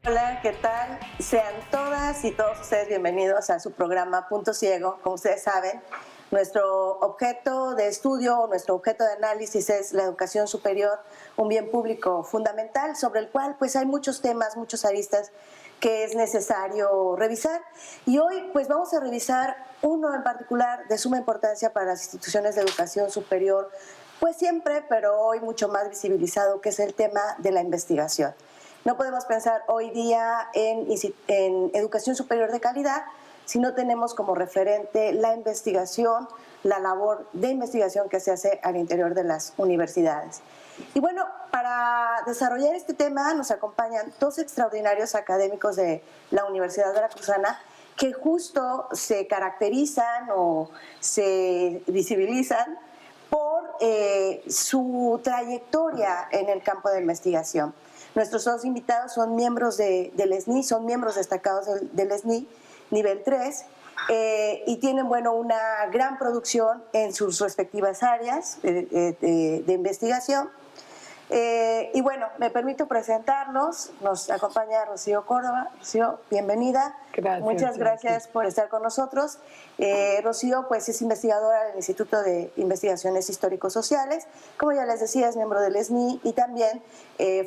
Hola, ¿qué tal? Sean todas y todos ustedes bienvenidos a su programa Punto Ciego. Como ustedes saben, nuestro objeto de estudio, nuestro objeto de análisis es la educación superior, un bien público fundamental sobre el cual pues hay muchos temas, muchos aristas que es necesario revisar. Y hoy pues vamos a revisar uno en particular de suma importancia para las instituciones de educación superior, pues siempre, pero hoy mucho más visibilizado, que es el tema de la investigación. No podemos pensar hoy día en educación superior de calidad si no tenemos como referente la investigación, la labor de investigación que se hace al interior de las universidades. Y bueno, para desarrollar este tema nos acompañan dos extraordinarios académicos de la Universidad Veracruzana que justo se caracterizan o se visibilizan por su trayectoria en el campo de investigación. Nuestros dos invitados son miembros del ESNI, son miembros destacados del ESNI, nivel 3, y tienen, bueno, una gran producción en sus respectivas áreas de investigación. Y bueno, me permito presentarlos. Nos acompaña Rocío Córdoba. Rocío, bienvenida. Gracias. Muchas gracias por estar con nosotros. Rocío pues es investigadora del Instituto de Investigaciones Histórico-Sociales. Como ya les decía, es miembro del ESNI y también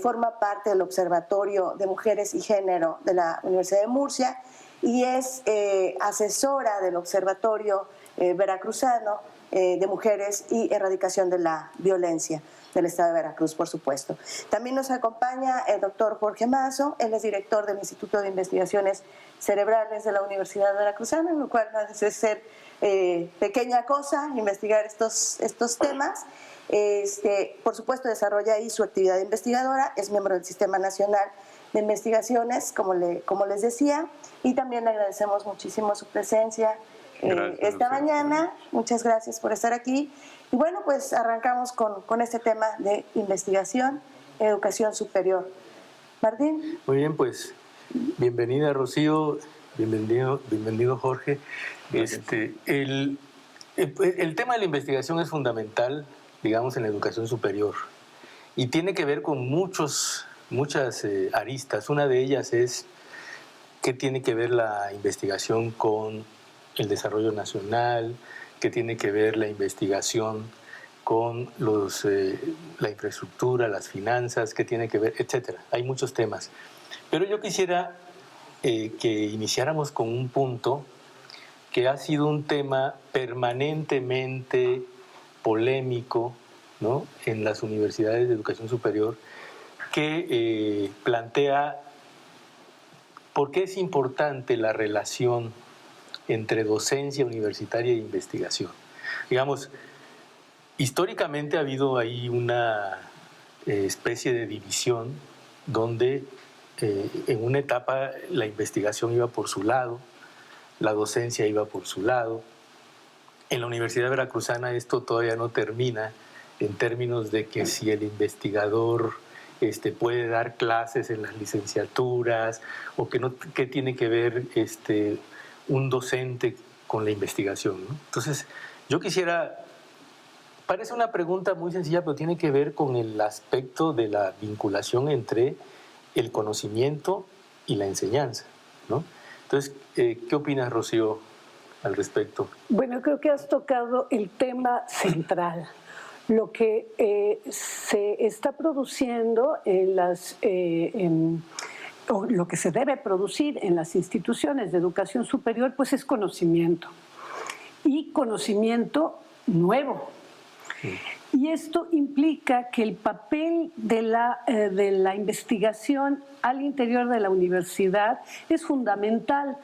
forma parte del Observatorio de Mujeres y Género de la Universidad de Murcia y es asesora del Observatorio Veracruzano de Mujeres y Erradicación de la Violencia del Estado de Veracruz, por supuesto. También nos acompaña el doctor Jorge Mazo, él es director del Instituto de Investigaciones Cerebrales de la Universidad Veracruzana, en lo cual no hace ser pequeña cosa investigar estos temas. Por supuesto, desarrolla ahí su actividad investigadora, es miembro del Sistema Nacional de Investigaciones, como les decía, y también le agradecemos muchísimo su presencia esta mañana. Muchas gracias por estar aquí. Y bueno, pues arrancamos con este tema de investigación, educación superior. Martín. Muy bien, pues bienvenida Rocío, bienvenido Jorge. El tema de la investigación es fundamental, digamos, en la educación superior y tiene que ver con muchas aristas. Una de ellas es qué tiene que ver la investigación con el desarrollo nacional, qué tiene que ver la investigación con la infraestructura, las finanzas, qué tiene que ver, etcétera. Hay muchos temas. Pero yo quisiera que iniciáramos con un punto que ha sido un tema permanentemente polémico, ¿no?, en las universidades de educación superior, que plantea por qué es importante la relación entre docencia universitaria e investigación. Digamos, históricamente ha habido ahí una especie de división donde en una etapa la investigación iba por su lado, la docencia iba por su lado. En la Universidad Veracruzana esto todavía no termina en términos de que si el investigador puede dar clases en las licenciaturas o qué tiene que ver un docente con la investigación, ¿no? Entonces, yo quisiera, parece una pregunta muy sencilla, pero tiene que ver con el aspecto de la vinculación entre el conocimiento y la enseñanza, ¿no? Entonces, ¿qué opinas, Rocío, al respecto? Bueno, creo que has tocado el tema central. Lo que se está produciendo o lo que se debe producir en las instituciones de educación superior, pues es conocimiento. Y conocimiento nuevo. Sí. Y esto implica que el papel de la investigación al interior de la universidad es fundamental.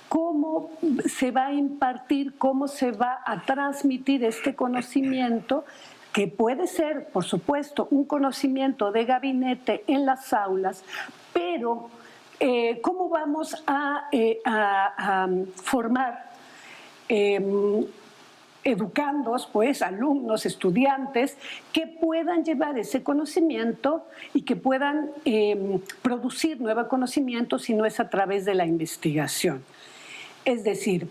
Cómo se va a impartir, cómo se va a transmitir este conocimiento, que puede ser, por supuesto, un conocimiento de gabinete en las aulas, pero cómo vamos a formar educandos, pues, alumnos, estudiantes, que puedan llevar ese conocimiento y que puedan producir nuevo conocimiento si no es a través de la investigación. Es decir,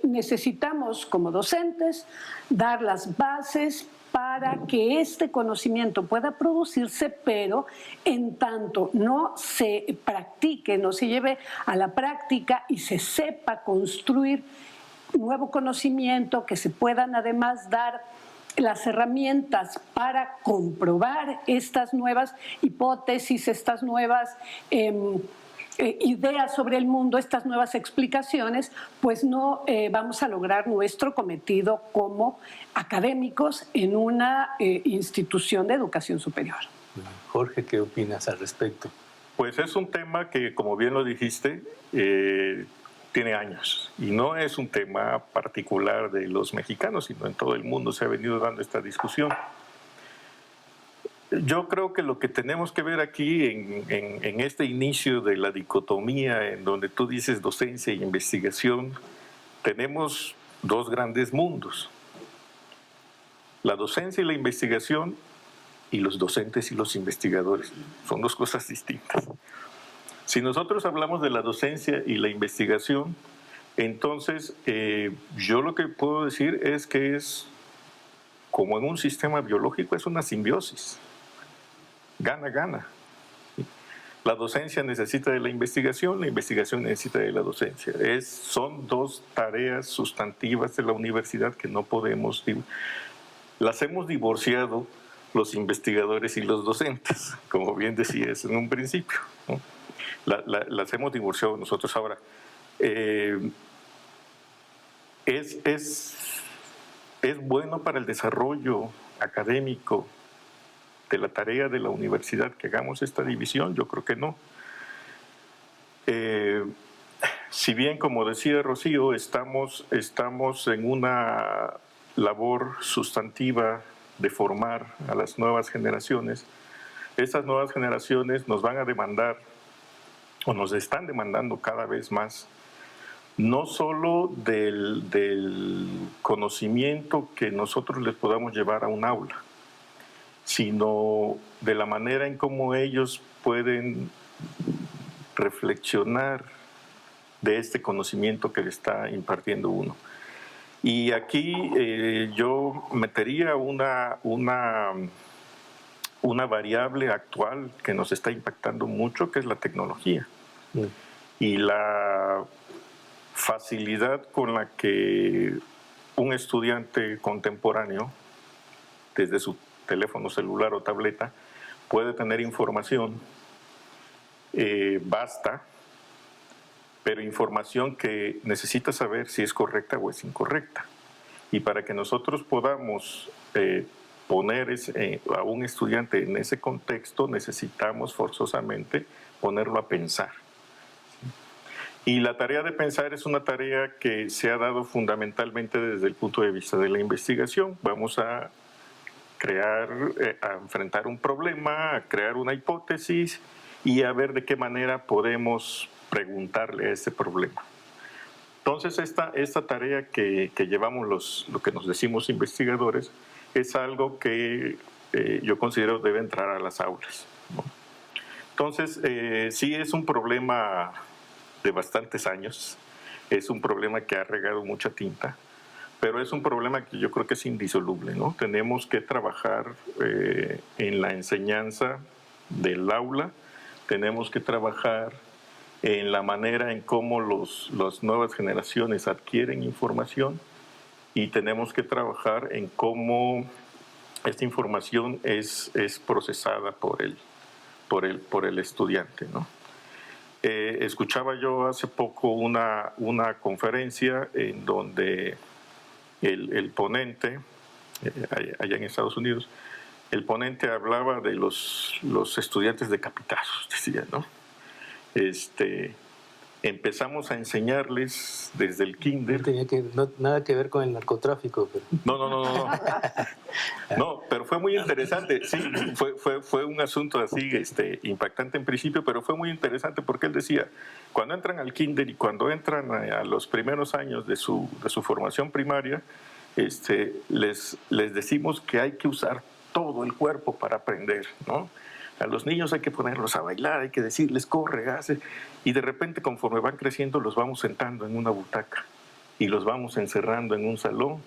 necesitamos como docentes dar las bases para que este conocimiento pueda producirse, pero en tanto no se practique, no se lleve a la práctica y se sepa construir nuevo conocimiento, que se puedan además dar las herramientas para comprobar estas nuevas hipótesis, estas nuevas ideas sobre el mundo, estas nuevas explicaciones, pues no vamos a lograr nuestro cometido como académicos en una institución de educación superior. Jorge, ¿qué opinas al respecto? Pues es un tema que, como bien lo dijiste, tiene años y no es un tema particular de los mexicanos, sino en todo el mundo se ha venido dando esta discusión. Yo creo que lo que tenemos que ver aquí en este inicio de la dicotomía en donde tú dices docencia y investigación, tenemos dos grandes mundos. La docencia y la investigación y los docentes y los investigadores. Son dos cosas distintas. Si nosotros hablamos de la docencia y la investigación, entonces yo lo que puedo decir es que es como en un sistema biológico, es una simbiosis. Gana. La docencia necesita de la investigación necesita de la docencia. Son dos tareas sustantivas de la universidad que no podemos... Las hemos divorciado los investigadores y los docentes, como bien decías en un principio, ¿no? Las hemos divorciado nosotros ahora. Es bueno para el desarrollo académico de la tarea de la universidad que hagamos esta división. Yo creo que no. Si bien, como decía Rocío, estamos en una labor sustantiva de formar a las nuevas generaciones, estas nuevas generaciones nos van a demandar, o nos están demandando cada vez más, no solo del conocimiento que nosotros les podamos llevar a un aula, sino de la manera en cómo ellos pueden reflexionar de este conocimiento que le está impartiendo uno. Y aquí yo metería una variable actual que nos está impactando mucho, que es la tecnología. Y la facilidad con la que un estudiante contemporáneo, desde su teléfono celular o tableta, puede tener información vasta, pero información que necesita saber si es correcta o es incorrecta. Y para que nosotros podamos poner a un estudiante en ese contexto, necesitamos forzosamente ponerlo a pensar. Y la tarea de pensar es una tarea que se ha dado fundamentalmente desde el punto de vista de la investigación. Vamos a a enfrentar un problema, a crear una hipótesis y a ver de qué manera podemos preguntarle a ese problema. Entonces, esta tarea que llevamos lo que nos decimos investigadores es algo que yo considero debe entrar a las aulas, ¿no? Entonces, sí es un problema de bastantes años, es un problema que ha regado mucha tinta, pero es un problema que yo creo que es indisoluble, ¿no? Tenemos que trabajar en la enseñanza del aula, tenemos que trabajar en la manera en cómo las nuevas generaciones adquieren información y tenemos que trabajar en cómo esta información es procesada por el estudiante, ¿no? Escuchaba yo hace poco una conferencia en donde el ponente, allá en Estados Unidos, el ponente hablaba de los estudiantes decapitados, decía, ¿no? Empezamos a enseñarles desde el kinder. No tenía nada que ver con el narcotráfico. Pero... No, pero fue muy interesante. Sí, fue un asunto así impactante en principio, pero fue muy interesante porque él decía, cuando entran al kinder y cuando entran a los primeros años de su formación primaria, les decimos que hay que usar todo el cuerpo para aprender, ¿no? A los niños hay que ponerlos a bailar, hay que decirles corre, hace, y de repente conforme van creciendo los vamos sentando en una butaca y los vamos encerrando en un salón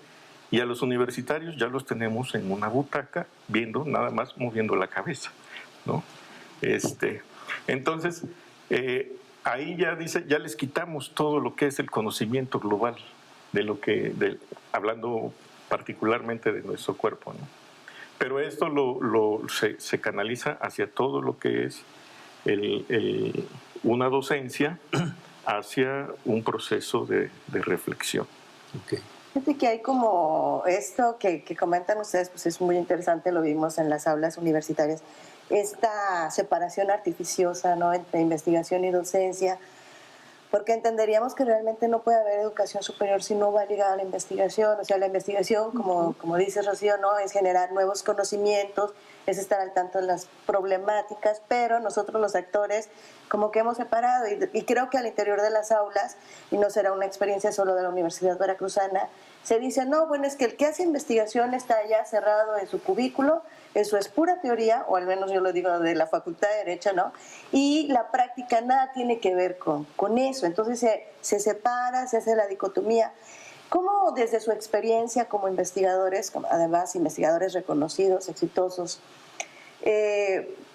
Y a los universitarios ya los tenemos en una butaca, viendo, nada más moviendo la cabeza, ¿no? Entonces, ahí ya dice, ya les quitamos todo lo que es el conocimiento global de lo que, hablando particularmente de nuestro cuerpo, ¿no? Pero esto se canaliza hacia todo lo que es una docencia, hacia un proceso de reflexión. Okay. Fíjate que hay como esto que comentan ustedes, pues es muy interesante, lo vimos en las aulas universitarias, esta separación artificiosa, ¿no?, entre investigación y docencia, porque entenderíamos que realmente no puede haber educación superior si no va ligada a la investigación. O sea, la investigación, como dice Rocío, ¿no?, es generar nuevos conocimientos, es estar al tanto de las problemáticas, pero nosotros los actores como que hemos separado, y creo que al interior de las aulas, y no será una experiencia solo de la Universidad Veracruzana, se dice, no, bueno, es que el que hace investigación está ya cerrado en su cubículo, eso es pura teoría, o al menos yo lo digo de la Facultad de Derecho, ¿no? Y la práctica nada tiene que ver con eso. Entonces se separa, se hace la dicotomía. ¿Cómo desde su experiencia como investigadores, además investigadores reconocidos, exitosos,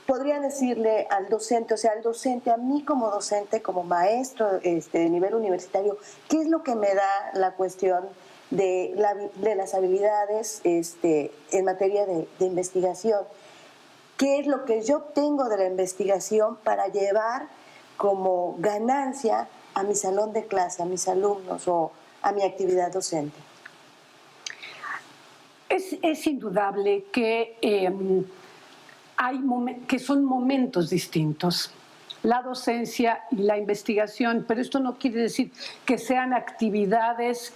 podría decirle al docente, o sea, al docente, a mí como docente, como maestro de nivel universitario, qué es lo que me da la cuestión de las habilidades en materia de investigación? ¿Qué es lo que yo obtengo de la investigación para llevar como ganancia a mi salón de clase, a mis alumnos o a mi actividad docente? Es indudable que, que son momentos distintos, la docencia y la investigación, pero esto no quiere decir que sean actividades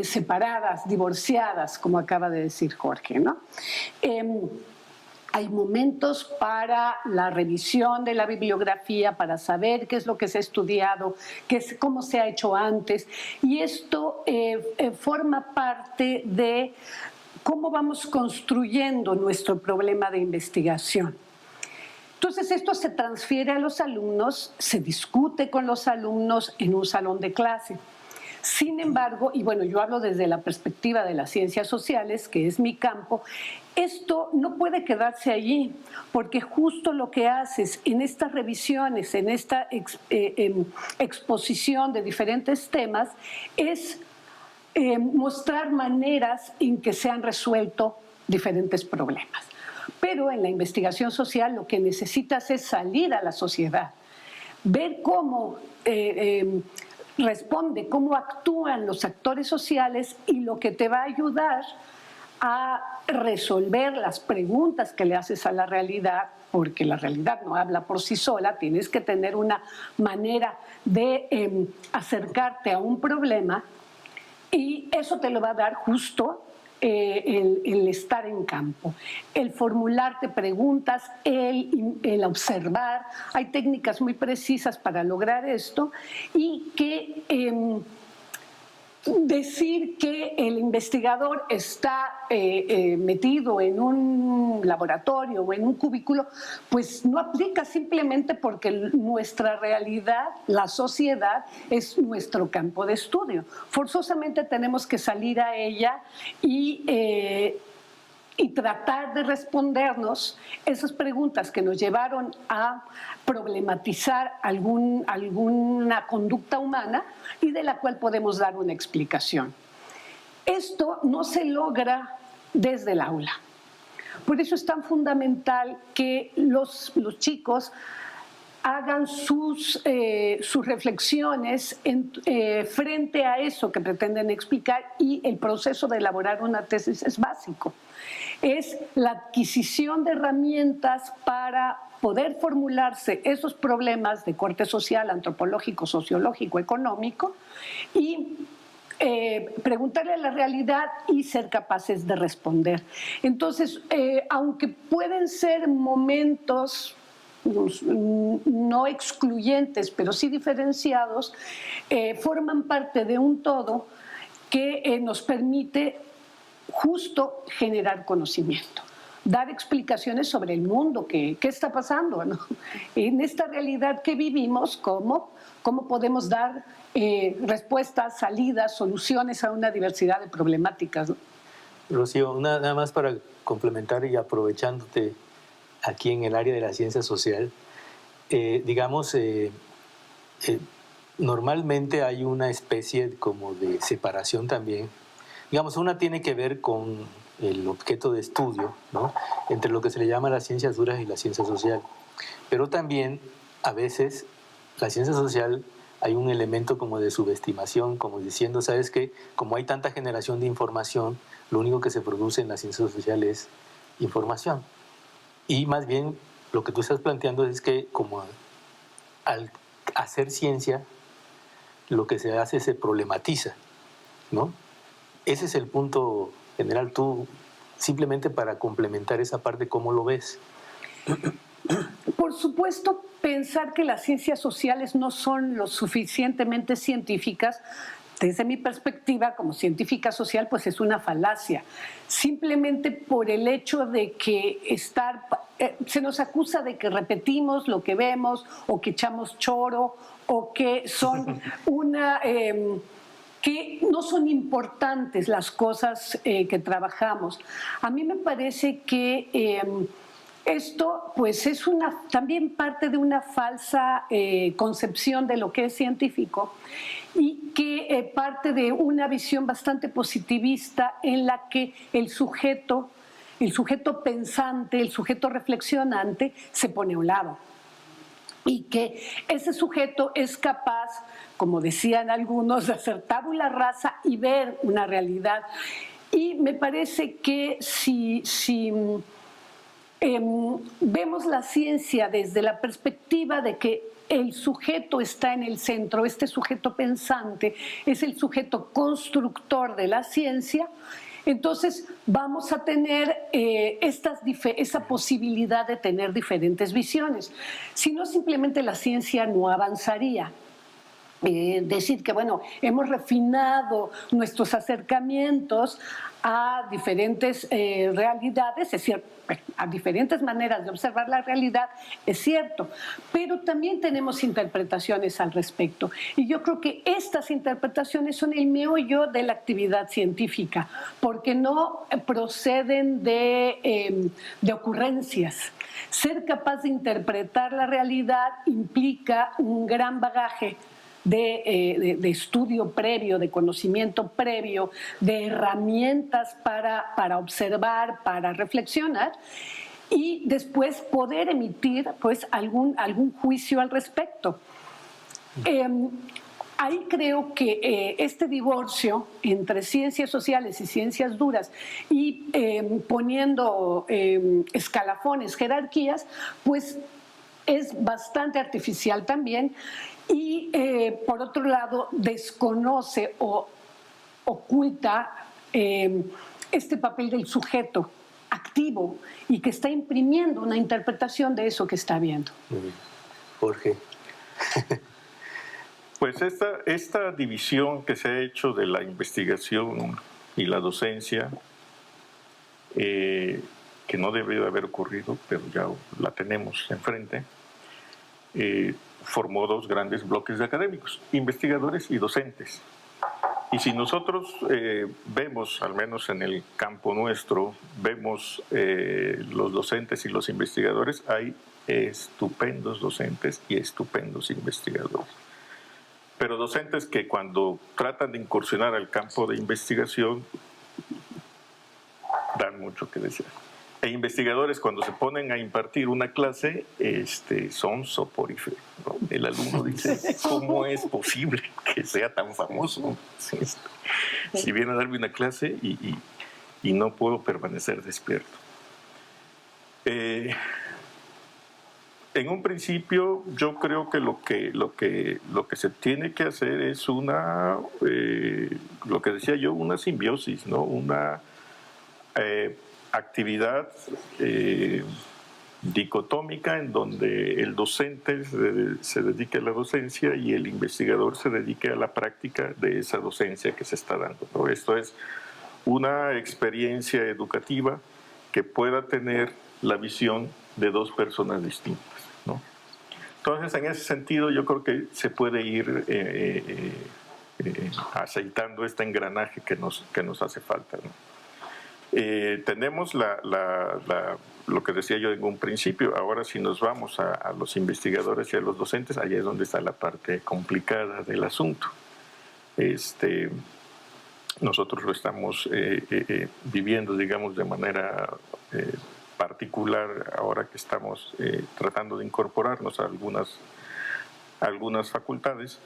separadas, divorciadas, como acaba de decir Jorge, ¿no? Hay momentos para la revisión de la bibliografía, para saber qué es lo que se ha estudiado, cómo se ha hecho antes, y esto forma parte de cómo vamos construyendo nuestro problema de investigación. Entonces esto se transfiere a los alumnos, se discute con los alumnos en un salón de clase. Sin embargo, y bueno, yo hablo desde la perspectiva de las ciencias sociales, que es mi campo, esto no puede quedarse allí, porque justo lo que haces en estas revisiones, en esta exposición de diferentes temas, es mostrar maneras en que se han resuelto diferentes problemas. Pero en la investigación social lo que necesitas es salir a la sociedad, ver cómo responde, cómo actúan los actores sociales, y lo que te va a ayudar a resolver las preguntas que le haces a la realidad, porque la realidad no habla por sí sola, tienes que tener una manera de acercarte a un problema, y eso te lo va a dar justo el estar en campo, el formularte preguntas, el observar. Hay técnicas muy precisas para lograr esto, y que decir que el investigador está metido en un laboratorio o en un cubículo, pues no aplica, simplemente porque nuestra realidad, la sociedad, es nuestro campo de estudio. Forzosamente tenemos que salir a ella y tratar de respondernos esas preguntas que nos llevaron a problematizar alguna conducta humana y de la cual podemos dar una explicación. Esto no se logra desde el aula. Por eso es tan fundamental que los chicos hagan sus reflexiones frente a eso que pretenden explicar, y el proceso de elaborar una tesis es básico. Es la adquisición de herramientas para poder formularse esos problemas de corte social, antropológico, sociológico, económico, y preguntarle a la realidad y ser capaces de responder. Entonces, aunque pueden ser momentos no excluyentes, pero sí diferenciados, forman parte de un todo que nos permite justo generar conocimiento, dar explicaciones sobre el mundo, qué está pasando, ¿no? En esta realidad que vivimos, cómo podemos dar respuestas, salidas, soluciones a una diversidad de problemáticas, ¿no? Rocío, nada más para complementar y aprovechándote aquí en el área de la ciencia social, normalmente hay una especie como de separación también. Digamos, una tiene que ver con el objeto de estudio, ¿no?, entre lo que se le llama las ciencias duras y la ciencia social. Pero también, a veces, la ciencia social hay un elemento como de subestimación, como diciendo, ¿sabes qué? Como hay tanta generación de información, lo único que se produce en la ciencia social es información. Y más bien, lo que tú estás planteando es que como al hacer ciencia, lo que se hace se problematiza, ¿no? Ese es el punto general. Tú, simplemente para complementar esa parte, ¿cómo lo ves? Por supuesto, pensar que las ciencias sociales no son lo suficientemente científicas, desde mi perspectiva como científica social, pues es una falacia. Simplemente por el hecho de que se nos acusa de que repetimos lo que vemos, o que echamos choro, o que son que no son importantes las cosas que trabajamos. A mí me parece que esto pues es también parte de una falsa concepción de lo que es científico, y que parte de una visión bastante positivista en la que el sujeto pensante, el sujeto reflexionante se pone a un lado. Y que ese sujeto es capaz, como decían algunos, de hacer tabula rasa y ver una realidad. Y me parece que si vemos la ciencia desde la perspectiva de que el sujeto está en el centro, este sujeto pensante es el sujeto constructor de la ciencia, entonces vamos a tener esa posibilidad de tener diferentes visiones. Si no, simplemente la ciencia no avanzaría. Decir que, bueno, hemos refinado nuestros acercamientos a diferentes realidades, es decir, a diferentes maneras de observar la realidad, es cierto, pero también tenemos interpretaciones al respecto. Y yo creo que estas interpretaciones son el meollo de la actividad científica, porque no proceden de ocurrencias. Ser capaz de interpretar la realidad implica un gran bagaje de estudio previo, de conocimiento previo, de herramientas para observar, para reflexionar, y después poder emitir pues algún juicio al respecto. Ahí creo que este divorcio entre ciencias sociales y ciencias duras, y poniendo escalafones, jerarquías, pues es bastante artificial también. Y por otro lado, desconoce o oculta este papel del sujeto activo y que está imprimiendo una interpretación de eso que está viendo. Jorge. Pues esta división que se ha hecho de la investigación y la docencia, que no debería haber ocurrido, pero ya la tenemos enfrente, formó dos grandes bloques de académicos, investigadores y docentes. Y si nosotros vemos, al menos en el campo nuestro, vemos los docentes y los investigadores, hay estupendos docentes y estupendos investigadores. Pero docentes que cuando tratan de incursionar al campo de investigación dan mucho que desear. E investigadores cuando se ponen a impartir una clase son soporíferos, ¿no? El alumno dice, ¿cómo es posible que sea tan famoso? Si viene a darme una clase y no puedo permanecer despierto. En un principio yo creo que lo que se tiene que hacer es lo que decía yo, una simbiosis, ¿no? Una actividad dicotómica en donde el docente se dedique a la docencia y el investigador se dedique a la práctica de esa docencia que se está dando, ¿no? Esto es una experiencia educativa que pueda tener la visión de dos personas distintas, ¿no? Entonces, en ese sentido, yo creo que se puede ir aceitando este engranaje que nos hace falta, ¿no? Tenemos lo que decía yo en un principio. Ahora, si nos vamos a los investigadores y a los docentes, allá es donde está la parte complicada del asunto. Nosotros lo estamos viviendo, digamos, de manera particular ahora que estamos tratando de incorporarnos a algunas facultades.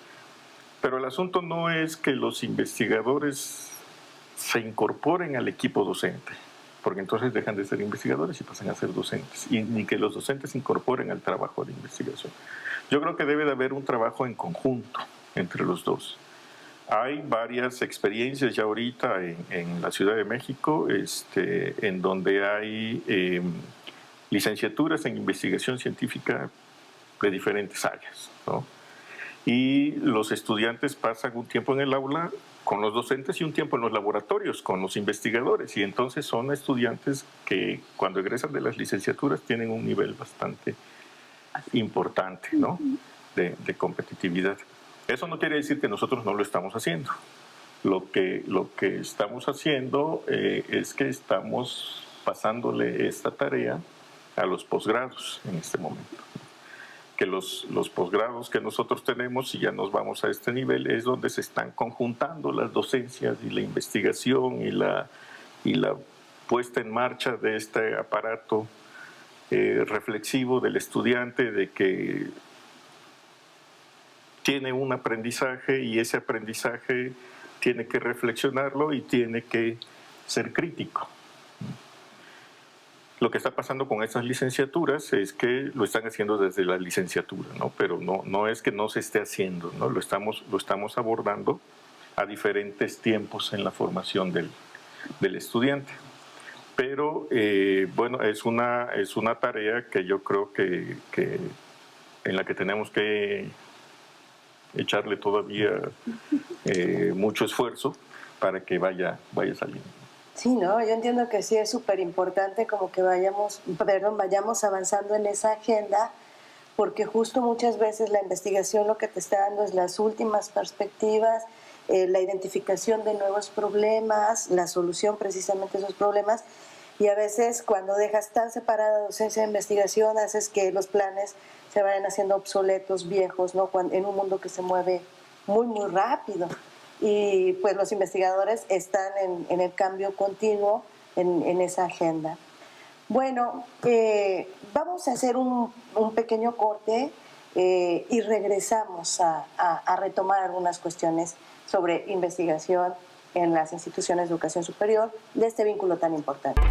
Pero el asunto no es que los investigadores se incorporen al equipo docente, porque entonces dejan de ser investigadores y pasan a ser docentes, y ni que los docentes se incorporen al trabajo de investigación. Yo creo que debe de haber un trabajo en conjunto entre los dos. Hay varias experiencias ya ahorita en la Ciudad de México, en donde hay licenciaturas en investigación científica de diferentes áreas, ¿no? Y los estudiantes pasan un tiempo en el aula con los docentes y un tiempo en los laboratorios con los investigadores, y entonces son estudiantes que cuando egresan de las licenciaturas tienen un nivel bastante importante, ¿no?, de competitividad. Eso no quiere decir que nosotros no lo estamos haciendo. Lo que estamos haciendo es que estamos pasándole esta tarea a los posgrados en este momento. Que los posgrados que nosotros tenemos, si ya nos vamos a este nivel, es donde se están conjuntando las docencias y la investigación y la puesta en marcha de este aparato reflexivo del estudiante, de que tiene un aprendizaje y ese aprendizaje tiene que reflexionarlo y tiene que ser crítico. Lo que está pasando con estas licenciaturas es que lo están haciendo desde la licenciatura, ¿no? Pero no es que no se esté haciendo, ¿no? Lo estamos abordando a diferentes tiempos en la formación del estudiante. Pero, bueno, es una tarea que yo creo que en la que tenemos que echarle todavía mucho esfuerzo para que vaya saliendo. Sí, no, yo entiendo que sí es súper importante como que vayamos avanzando en esa agenda, porque justo muchas veces la investigación lo que te está dando es las últimas perspectivas, la identificación de nuevos problemas, la solución precisamente de esos problemas, y a veces cuando dejas tan separada docencia e investigación haces que los planes se vayan haciendo obsoletos, viejos, ¿no? En un mundo que se mueve muy, muy rápido. Y pues los investigadores están en el cambio continuo en esa agenda. Bueno, vamos a hacer un pequeño corte y regresamos a retomar algunas cuestiones sobre investigación en las instituciones de educación superior de este vínculo tan importante.